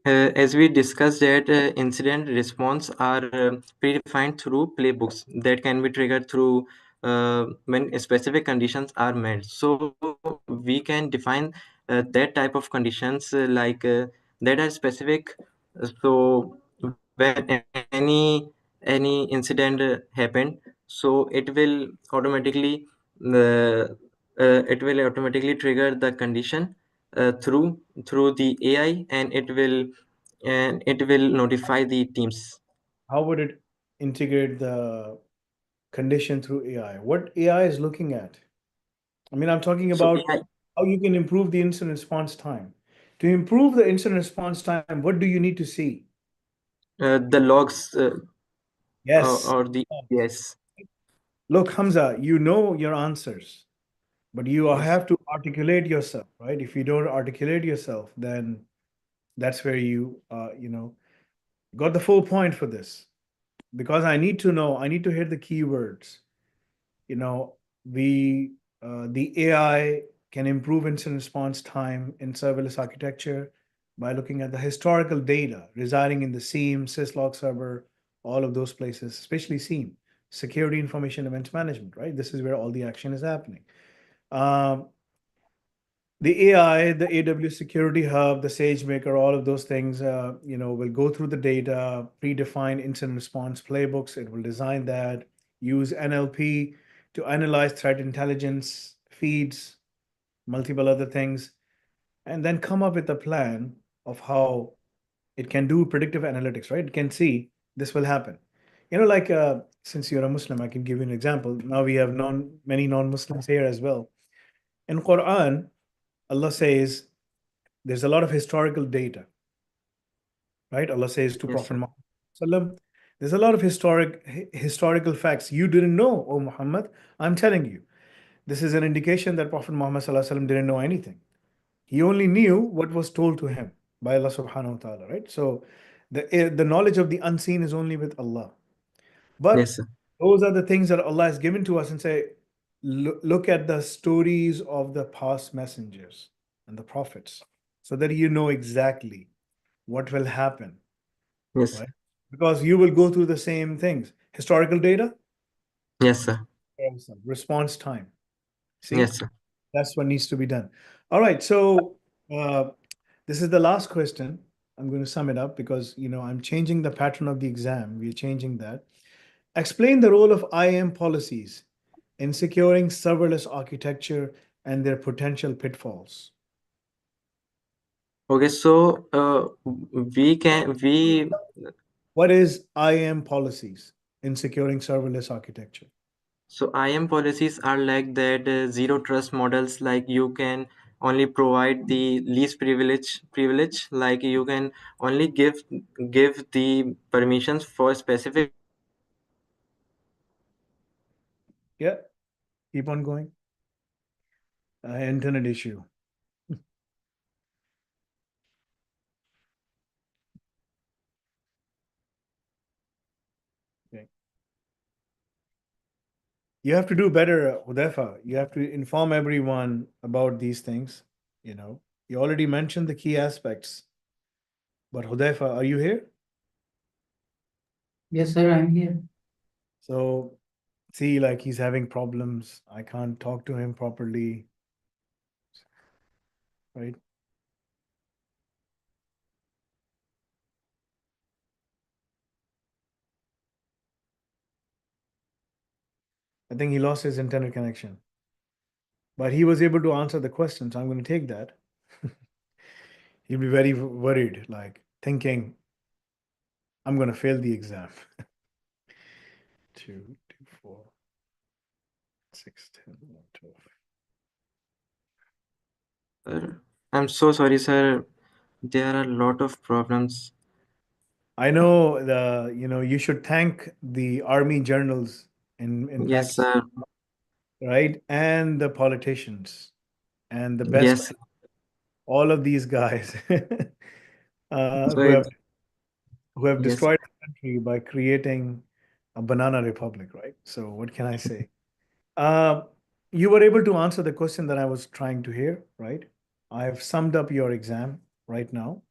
Speaker 2: as we discussed that incident response are predefined through playbooks that can be triggered through when specific conditions are met. So we can define that type of conditions that are specific. So when any incident happened, so uh, it will automatically trigger the condition, through the AI, and it will notify the teams.
Speaker 1: How would it integrate the condition through AI? What AI is looking at? I mean, I'm talking
Speaker 2: So
Speaker 1: about
Speaker 2: AI,
Speaker 1: how you can improve the incident response time. To improve the incident response time, what do you need to see?
Speaker 2: the logs,
Speaker 1: Yes.
Speaker 2: or the yes,
Speaker 1: Look, Hamza, you know your answers, but you
Speaker 2: yes,
Speaker 1: have to articulate yourself, right? If you don't articulate yourself, then that's where you got the full point for this. Because I need to know, I need to hear the keywords. You know, we the AI can improve incident response time in serverless architecture by looking at the historical data residing in the SIEM, syslog server, all of those places, especially SIEM, security information event management, right? This is where all the action is happening. Um, the AI, the AWS Security Hub, the SageMaker, all of those things, will go through the data, predefine incident response playbooks. It will design that, use NLP to analyze threat intelligence feeds, multiple other things, and then come up with a plan of how it can do predictive analytics, right? It can see this will happen. Like since you're a Muslim, I can give you an example. Now we have many non-Muslims here as well. In Quran, Allah says there's a lot of historical data, right? Allah says to
Speaker 2: yes,
Speaker 1: Prophet
Speaker 2: sir.
Speaker 1: Muhammad, there's a lot of historical facts you didn't know, O Muhammad. I'm telling you, this is an indication that Prophet Muhammad didn't know anything. He only knew what was told to him by Allah subhanahu wa ta'ala, right? So the knowledge of the unseen is only with Allah. But
Speaker 2: Yes, sir.
Speaker 1: those are the things that Allah has given to us and say, look at the stories of the past messengers and the prophets so that you know exactly what will happen,
Speaker 2: Yes, sir.
Speaker 1: right? Because you will go through the same things. Historical data,
Speaker 2: Yes, sir.
Speaker 1: response time. See,
Speaker 2: Yes, sir.
Speaker 1: that's what needs to be done. All right. So uh, this is the last question. I'm going to sum it up because, I'm changing the pattern of the exam. We're changing that. Explain the role of IAM policies in securing serverless architecture and their potential pitfalls.
Speaker 2: Okay, so we
Speaker 1: What is IAM policies in securing serverless architecture?
Speaker 2: so IAM policies are like that, zero trust models. Like you can only provide the least privilege. Like you can only give the permissions for specific.
Speaker 1: Yeah, keep on going. Internet issue. Okay. You have to do better, Hudaifa. You have to inform everyone about these things. You already mentioned the key aspects, but Hudaifa, are you here?
Speaker 3: Yes, sir, I'm here.
Speaker 1: So, see, like he's having problems. I can't talk to him properly, right? I think he lost his internet connection, but he was able to answer the questions. I'm going to take that. He'll be very worried, like thinking, I'm going to fail the exam. 2, 2, 4, 6, 10, 12.
Speaker 2: I'm so sorry, sir. There are a lot of problems.
Speaker 1: I know you should thank the army generals in
Speaker 2: Yes,
Speaker 1: Pakistan,
Speaker 2: sir.
Speaker 1: right? And the politicians and the best,
Speaker 2: Yes.
Speaker 1: all of these guys uh,
Speaker 2: So
Speaker 1: who have
Speaker 2: it,
Speaker 1: who have
Speaker 2: yes.
Speaker 1: destroyed the country by creating a banana republic, right? So what can I say? Uh, you were able to answer the question that I was trying to hear, right? I have summed up your exam right now.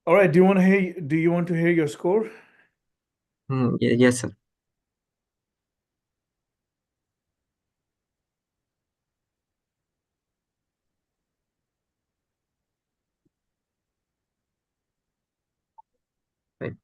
Speaker 1: All right. Do you want to hear your score?
Speaker 2: Yes, sir. Right.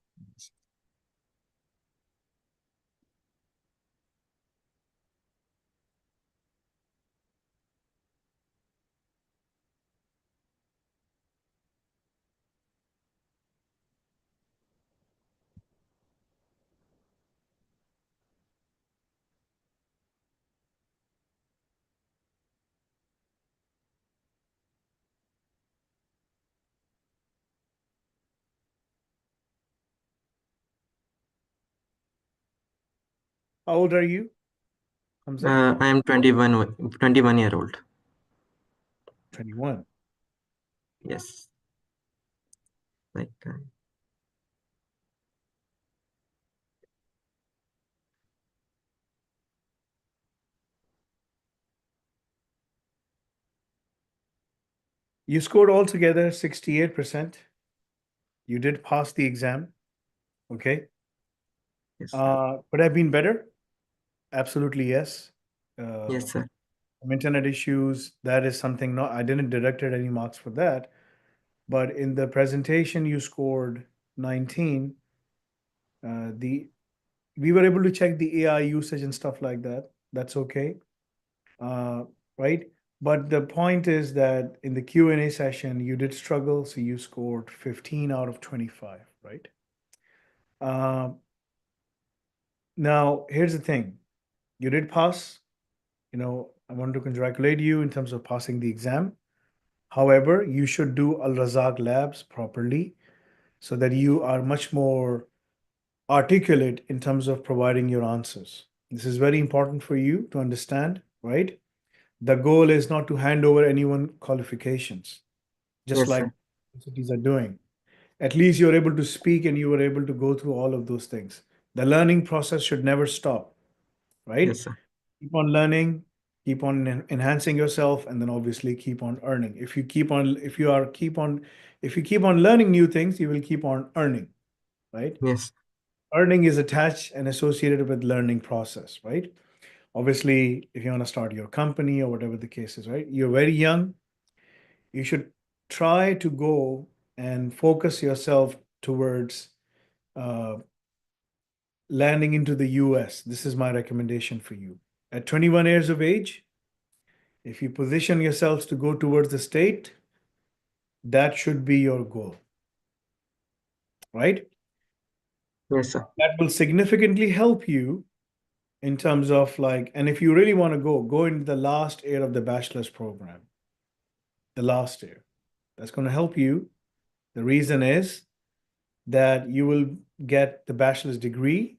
Speaker 1: How old are you, Hamza?
Speaker 2: I am 21 year old.
Speaker 1: 21.
Speaker 2: Yes. Like,
Speaker 1: You scored altogether 68%. You did pass the exam. Okay.
Speaker 2: yes.
Speaker 1: Could have been better? Absolutely, yes.
Speaker 2: Yes, sir.
Speaker 1: Internet issues, that is something not, I didn't deduct any marks for that. But in the presentation, you scored 19. The We were able to check the AI usage and stuff like that. That's okay. Uh, right? But the point is that in the Q&A session, you did struggle, so you scored 15 out of 25, right? Uh, Now, here's the thing. You did pass. I want to congratulate you in terms of passing the exam. However, you should do Al Razak labs properly so that you are much more articulate in terms of providing your answers. This is very important for you to understand, right? The goal is not to hand over anyone qualifications, just
Speaker 2: Yes,
Speaker 1: like
Speaker 2: sir.
Speaker 1: universities are doing. At least you're able to speak and you were able to go through all of those things. The learning process should never stop, right?
Speaker 2: Yes, sir.
Speaker 1: Keep on learning, keep on enhancing yourself, and then obviously keep on earning. If you keep on learning new things, you will keep on earning, right?
Speaker 2: Yes.
Speaker 1: Earning is attached and associated with learning process, right? Obviously, if you want to start your company or whatever the case is, right? You're very young. You should try to go and focus yourself towards uh, landing into the US. This is my recommendation for you. At 21 years of age, if you position yourselves to go towards the state, that should be your goal, right?
Speaker 2: Yes, sir.
Speaker 1: That will significantly help you in terms of like, and if you really want to go into the last year of the bachelor's program, the last year. That's going to help you. The reason is that you will get the bachelor's degree.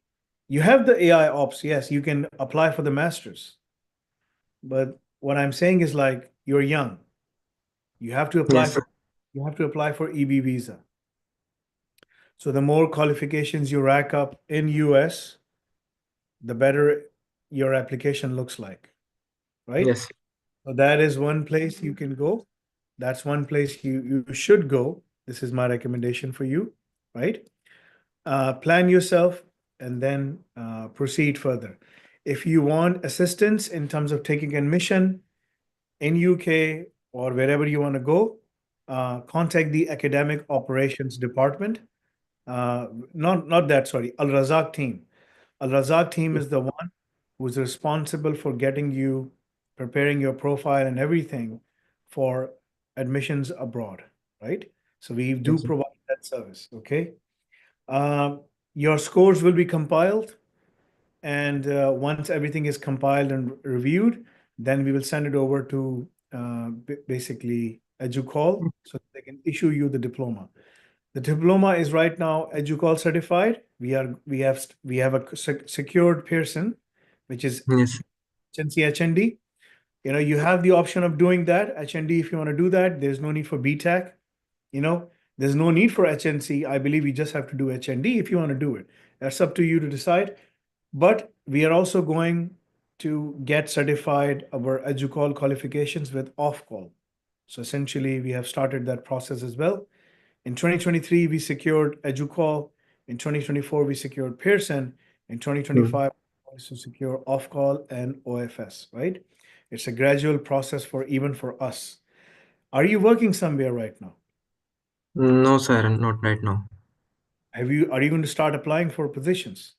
Speaker 1: You have the AI ops, yes, you can apply for the master's. But what I'm saying is like you're young. You have to apply
Speaker 2: Yes,
Speaker 1: for
Speaker 2: sir.
Speaker 1: you have to apply for EB visa. So the more qualifications you rack up in US, the better your application looks like, right?
Speaker 2: Yes.
Speaker 1: So that is one place you can go. That's one place you should go. This is my recommendation for you, right? Plan yourself and then proceed further. If you want assistance in terms of taking admission in UK or wherever you want to go, contact the academic operations department. Not that, sorry, Al Razak team. Al Razak team is the one who's responsible for getting you, preparing your profile and everything for admissions abroad, right? So we do
Speaker 2: Yes, sir.
Speaker 1: provide that service, okay? Um, your scores will be compiled, and once everything is compiled and reviewed, then we will send it over to basically EduQual so that they can issue you the diploma. The diploma is right now EduQual certified. We have a secured person, which is
Speaker 2: Yes.
Speaker 1: HNC HND. You have the option of doing that HND if you want to do that. There's no need for BTEC. You know, there's no need for HNC. I believe you just have to do HND if you want to do it. That's up to you to decide. But we are also going to get certified our EduQual qualifications with off-call. So essentially, we have started that process as well. In 2023, we secured EduQual. In 2024, we secured Pearson. In 2025, we to secure off-call and OFS, right? It's a gradual process for even for us. Are you working somewhere right now?
Speaker 2: No, sir, not right now.
Speaker 1: Are you going to start applying for positions?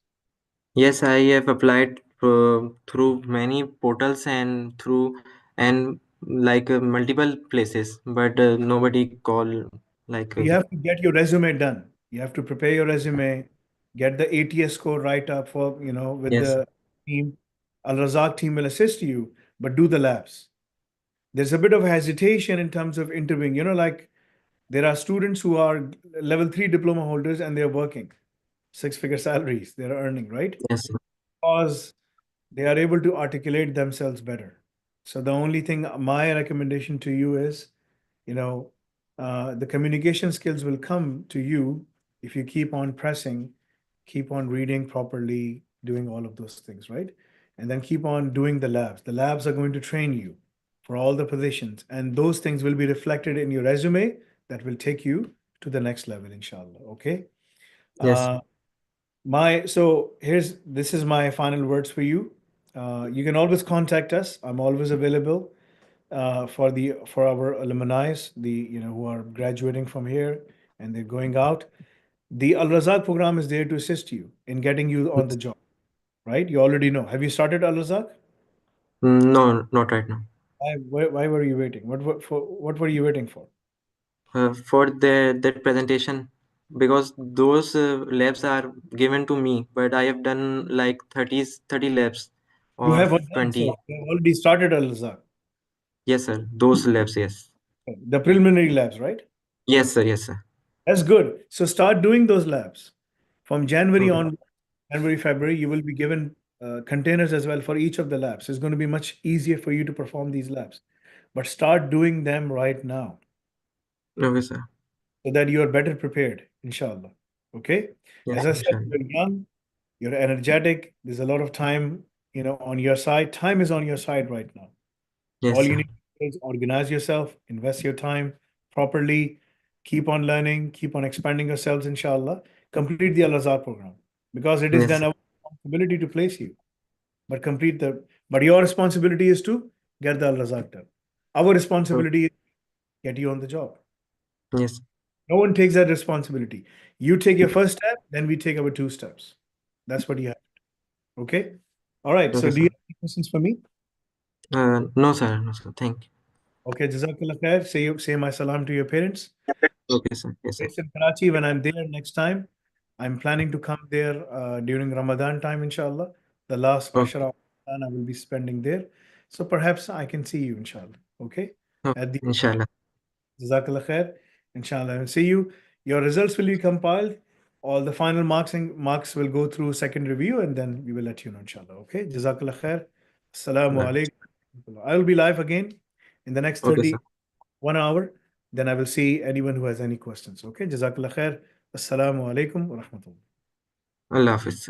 Speaker 2: Yes, I have applied through many portals and through and like multiple places, but nobody call like
Speaker 1: You have to get your resume done. You have to prepare your resume, get the ATS score right up for, with
Speaker 2: yes,
Speaker 1: the team. Al Razak team will assist you, but do the labs. There's a bit of hesitation in terms of interviewing. Like there are students who are level 3 diploma holders and they're working six-figure salaries they're earning, right?
Speaker 2: yes,
Speaker 1: Because they are able to articulate themselves better. So the only thing, my recommendation to you is, you know, the communication skills will come to you if you keep on pressing, keep on reading properly, doing all of those things, right? And then keep on doing the labs. The labs are going to train you for all the positions, and those things will be reflected in your resume that will take you to the next level, inshallah. Okay.
Speaker 2: yes,
Speaker 1: Uh, so this is my final words for you. You can always contact us. I'm always available for our alumni, who are graduating from here and they're going out. The Al Razak program is there to assist you in getting you on the
Speaker 2: yes.
Speaker 1: job, right? You already know. Have you started Al Razak?
Speaker 2: No, not right now.
Speaker 1: Why were you waiting? What were you waiting for?
Speaker 2: For that presentation, because those labs are given to me, but I have done like 30 labs
Speaker 1: You
Speaker 2: or
Speaker 1: have done so.
Speaker 2: 20.
Speaker 1: You have already started Al Razak,
Speaker 2: Yes, sir. Those labs, yes.
Speaker 1: the preliminary labs, right?
Speaker 2: Yes, sir. Yes, sir.
Speaker 1: That's good. So start doing those labs. From January
Speaker 2: Okay.
Speaker 1: on, January, February, you will be given containers as well for each of the labs. It's going to be much easier for you to perform these labs. But start doing them right now
Speaker 2: Okay, sir.
Speaker 1: so that you are better prepared, inshallah. Okay?
Speaker 2: Yes,
Speaker 1: As I said,
Speaker 2: sure.
Speaker 1: you're young, you're energetic, there's a lot of time, on your side. Time is on your side right now.
Speaker 2: Yes,
Speaker 1: All you
Speaker 2: sir.
Speaker 1: need to do is organize yourself, invest your time properly, keep on learning, keep on expanding yourselves, inshallah. Complete the Al Azhar program because it is
Speaker 2: Yes,
Speaker 1: then
Speaker 2: sir.
Speaker 1: our responsibility to place you. But your responsibility is to get the Al Razak done. Our
Speaker 2: Okay.
Speaker 1: responsibility is to get you on the job.
Speaker 2: Yes.
Speaker 1: No one takes that responsibility. You take your first step, then we take our two steps. That's what you have. Okay? All right. So
Speaker 2: Okay,
Speaker 1: do you
Speaker 2: sir.
Speaker 1: have any questions for me?
Speaker 2: No, sir. No, sir. Thank
Speaker 1: Okay, Jazakallah khair. Say my salam to your parents.
Speaker 2: you. Okay, sir. Yes, sir.
Speaker 1: Based in Karachi, when I'm there next time, I'm planning to come there during Ramadan time, inshallah. The last
Speaker 2: Okay.
Speaker 1: Ashra of Ramadan I will be spending there. So perhaps I can see you, inshallah. Okay?
Speaker 2: Okay.
Speaker 1: At the
Speaker 2: Inshallah.
Speaker 1: Jazakallah khair. Inshallah, I will see you. Your results will be compiled. All the final marks will go through second review and then we will let you know, inshallah. Okay? Jazakallah khair. Assalamu
Speaker 2: Allah.
Speaker 1: alaikum. I will be live again in the next
Speaker 2: Okay, sir.
Speaker 1: 1 hour. Then I will see anyone who has any questions. Okay? Jazakallah khair. Assalamu alaikum wa rahmatullah.
Speaker 2: Allah Hafiz, sir.